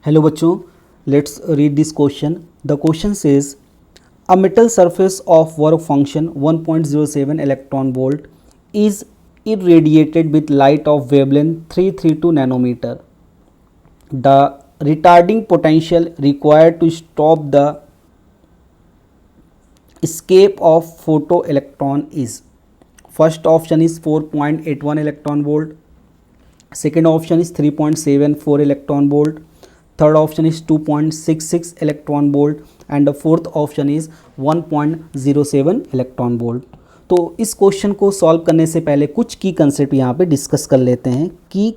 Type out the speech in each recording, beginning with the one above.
Hello बच्चों, let's read this question. The question says a metal surface of work function 1.07 electron volt is irradiated with light of wavelength 332 nanometer. The retarding potential required to stop the escape of photoelectron is, first option is 4.81 electron volt, second option is 3.74 electron volt, third option is 2.66 electron volt and the fourth option is 1.07 electron volt. तो इस question को solve करने से पहले कुछ की concept यहाँ पे डिस्कस कर लेते हैं. की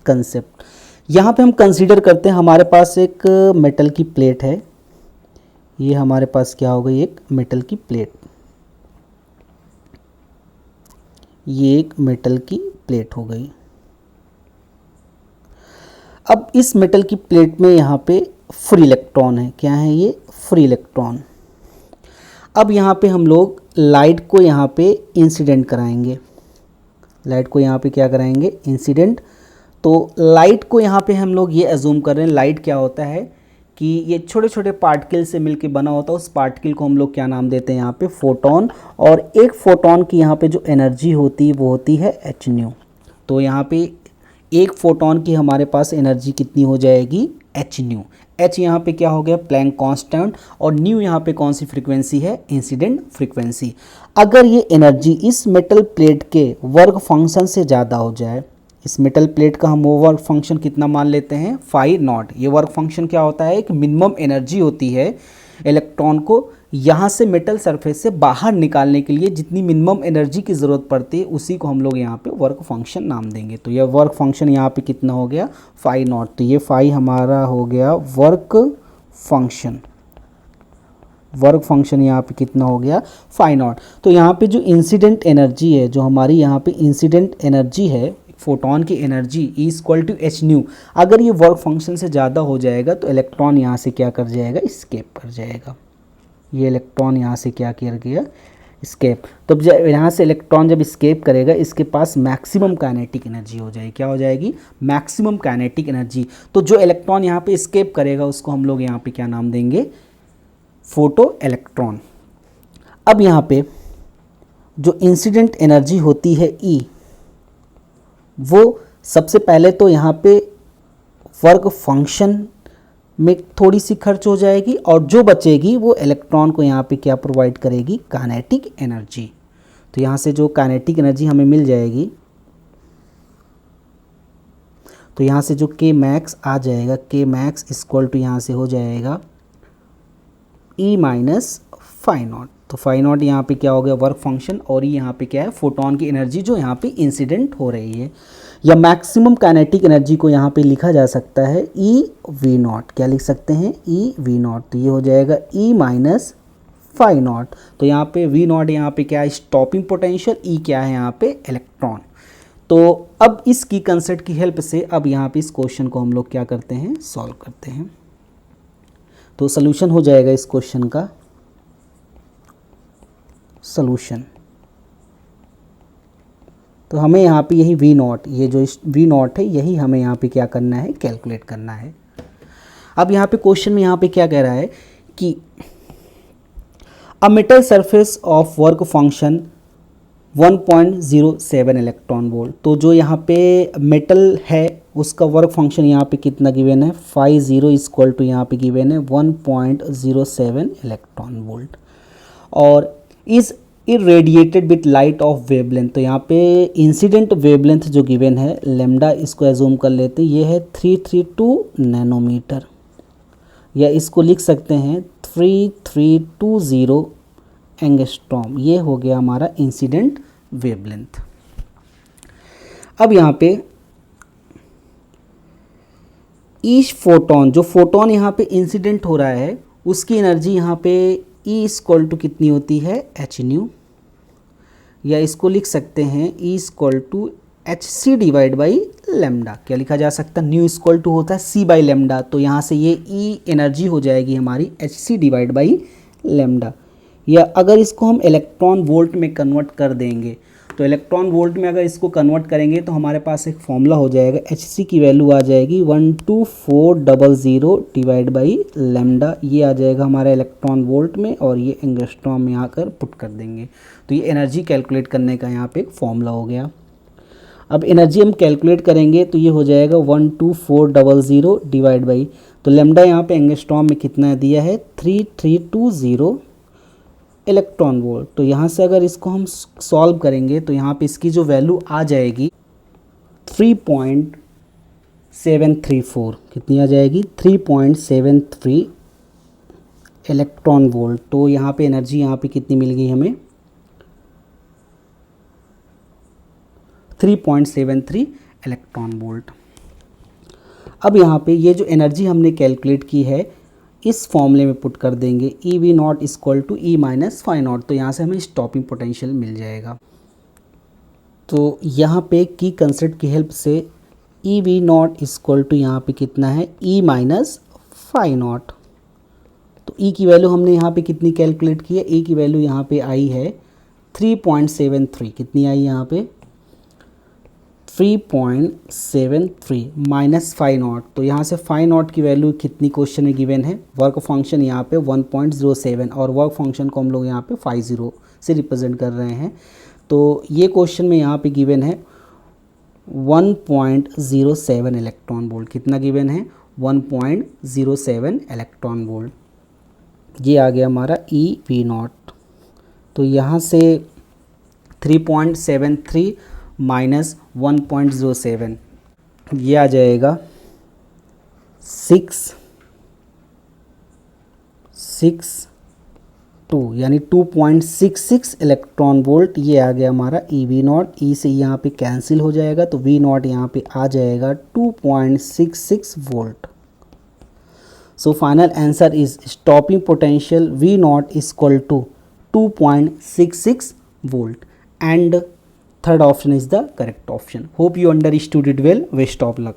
कंसेप्ट यहाँ पे हम कंसीडर करते हैं. हमारे पास एक मेटल की प्लेट है. ये हमारे पास क्या हो गई, एक मेटल की प्लेट. ये एक मेटल की प्लेट हो गई. अब इस मेटल की प्लेट में यहाँ पे फ्री इलेक्ट्रॉन है. क्या है ये? Free electron. अब यहाँ पे हम लोग लाइट को यहाँ पे इंसिडेंट कराएंगे. लाइट को यहाँ पे क्या कराएंगे? इंसिडेंट. तो लाइट को यहाँ पे हम लोग ये एज्यूम कर रहे हैं, लाइट क्या होता है कि ये छोटे छोटे पार्टिकल से मिलके बना होता है. उस पार्टिकल को हम लोग क्या नाम देते हैं यहाँ पे? फोटोन. और एक फोटोन की यहाँ पे जो एनर्जी होती है वो होती है एच न्यू. तो यहाँ पे एक फोटोन की हमारे पास एनर्जी कितनी हो जाएगी? H new. एच यहाँ पे क्या हो गया? Planck constant. और न्यू यहाँ पे कौन सी फ्रीक्वेंसी है? Incident frequency. अगर ये एनर्जी इस मेटल प्लेट के वर्क फंक्शन से ज़्यादा हो जाए, इस मेटल प्लेट का हम वो वर्क फंक्शन कितना मान लेते हैं? Phi naught. ये वर्क फंक्शन क्या होता है? एक मिनिमम एनर्जी होती है इलेक्ट्रॉन को यहाँ से मेटल सरफेस से बाहर निकालने के लिए. जितनी मिनिमम एनर्जी की ज़रूरत पड़ती है उसी को हम लोग यहाँ पे वर्क फंक्शन नाम देंगे. तो यह वर्क फंक्शन यहाँ पे कितना हो गया? Phi naught. तो ये फाई हमारा हो गया वर्क फंक्शन. वर्क फंक्शन यहाँ पे कितना हो गया? Phi naught. तो यहाँ पे जो इंसिडेंट एनर्जी है, जो हमारी यहाँ पे इंसिडेंट एनर्जी है, फोटोन की energy equal to H nu. अगर ये वर्क फंक्शन से ज़्यादा हो जाएगा तो इलेक्ट्रॉन यहाँ से क्या कर जाएगा? स्केप कर जाएगा. ये इलेक्ट्रॉन यहाँ से क्या कर गया? स्केप. तो यहाँ से इलेक्ट्रॉन जब स्केप करेगा, इसके पास मैक्सिमम काइनेटिक एनर्जी हो जाएगी. क्या हो जाएगी? Maximum kinetic energy. तो जो इलेक्ट्रॉन यहाँ पे स्केप करेगा उसको हम लोग यहाँ पे क्या नाम देंगे? Photo electron. अब यहाँ पे जो इंसिडेंट एनर्जी होती है ई, वो सबसे पहले तो यहाँ पे वर्क फंक्शन में थोड़ी सी खर्च हो जाएगी और जो बचेगी वो इलेक्ट्रॉन को यहाँ पे क्या प्रोवाइड करेगी? Kinetic energy. तो यहाँ से जो काइनेटिक एनर्जी हमें मिल जाएगी, तो यहाँ से जो के मैक्स आ जाएगा, के मैक्स इक्वल टू यहाँ से हो जाएगा ई माइनस फाई नॉट. तो फाई नॉट यहाँ पे क्या हो गया? Work function. और ये यहाँ पे क्या है? फोटोन की एनर्जी जो यहाँ पे इंसिडेंट हो रही है. या मैक्सिमम काइनेटिक एनर्जी को यहाँ पे लिखा जा सकता है ई वी नॉट. क्या लिख सकते हैं? ई वी नॉट. तो ये हो जाएगा ई माइनस फाई नॉट. तो यहाँ पे वी नॉट यहाँ पे क्या है? Stopping potential. ई क्या है यहाँ पे? इलेक्ट्रॉन. तो अब इस की कंसेप्ट की हेल्प से अब यहाँ पे इस क्वेश्चन को हम लोग क्या करते हैं? सॉल्व करते हैं. तो सोल्यूशन हो जाएगा इस क्वेश्चन का. सोल्यूशन तो हमें यहाँ पे यही वी नॉट, ये जो वी नॉट है, यही हमें यहाँ पे क्या करना है? कैलकुलेट करना है. अब यहाँ पे क्वेश्चन में यहाँ पे क्या कह रहा है कि a metal surface of work function 1.07 electron volt. तो जो यहाँ पे मेटल है उसका वर्क फंक्शन यहाँ पे कितना गिवन है? फाई जीरो इक्वल टू यहाँ पे गिवन है 1.07 इलेक्ट्रॉन वोल्ट. और is irradiated with light of wavelength. तो यहाँ पे इंसिडेंट वेवलेंथ जो गिवन है लेमडा, इसको एज्यूम कर लेते हैं, ये है 332 नैनोमीटर. या इसको लिख सकते हैं 3320 एंगस्ट्रॉम. ये हो गया हमारा इंसिडेंट वेवलेंथ. अब यहाँ पे ईच फोटोन, जो फोटोन यहाँ पे इंसिडेंट हो रहा है उसकी एनर्जी यहाँ पे ई इक्वल टू कितनी होती है? H nu. या इसको लिख सकते हैं E equal to H C divide by lambda. क्या लिखा जा सकता है? न्यू इक्वल टू होता है सी बाई लेमडा. तो यहाँ से ये ई एनर्जी हो जाएगी हमारी H C divide by lambda. या अगर इसको हम इलेक्ट्रॉन वोल्ट में कन्वर्ट कर देंगे तो इलेक्ट्रॉन वोल्ट में अगर इसको कन्वर्ट करेंगे तो हमारे पास एक फॉर्मूला हो जाएगा, Hc की वैल्यू आ जाएगी 12400 डिवाइड बाई लैम्डा, ये आ जाएगा हमारा इलेक्ट्रॉन वोल्ट में, और ये एंगस्ट्रॉम में आकर पुट कर देंगे। तो ये एनर्जी कैलकुलेट करने का यहाँ पे एक फॉर्मूला हो गया। अब एनर्जी हम कैलकुलेट करेंगे तो ये हो जाएगा 12400 डिवाइड बाई, तो लैम्डा यहाँ पे एंगस्ट्रॉम में कितना दिया है 3320 इलेक्ट्रॉन वोल्ट। तो यहाँ से अगर इसको हम सॉल्व करेंगे तो यहाँ पे इसकी जो वैल्यू आ जाएगी 3.734, कितनी आ जाएगी 3.73 इलेक्ट्रॉन वोल्ट। तो यहाँ पे एनर्जी यहाँ पे कितनी मिल गई हमें 3.73 इलेक्ट्रॉन वोल्ट। अब यहाँ पे ये जो एनर्जी हमने कैलकुलेट की है इस फॉर्मूले में पुट कर देंगे, E V naught equal to E minus phi naught, तो यहाँ से हमें स्टॉपिंग पोटेंशियल मिल जाएगा। तो यहाँ पे की कंसेप्ट की हेल्प से E V naught equal to यहाँ पे कितना है ई माइनस फाई नॉट। तो ई की वैल्यू हमने यहाँ पे कितनी कैलकुलेट की है, ई की वैल्यू यहाँ पे आई है 3.73, कितनी आई यहाँ पे 3.73 माइनस फाई नॉट। तो यहाँ से फाई नॉट की वैल्यू कितनी क्वेश्चन में गिवन है, वर्क फंक्शन यहाँ पे 1.07 और वर्क फंक्शन को हम लोग यहाँ पे 50 से रिप्रेजेंट कर रहे हैं। तो ये क्वेश्चन में यहाँ पे गिवन है 1.07 इलेक्ट्रॉन वोल्ट, कितना गिवन है 1.07 इलेक्ट्रॉन वोल्ट। ये आ गया हमारा ई वी नॉट। तो यहाँ से 3.73 माइनस 1.07 ये आ जाएगा 662 यानी 2.66 इलेक्ट्रॉन वोल्ट। ये आ गया हमारा ई वी नॉट, ई से यहाँ पे कैंसिल हो जाएगा तो वी नॉट यहाँ पे आ जाएगा 2.66 volt. So final answer is stopping potential V naught equal to 2.66 volt, and third option is the correct option. Hope you understood it well. Best of luck.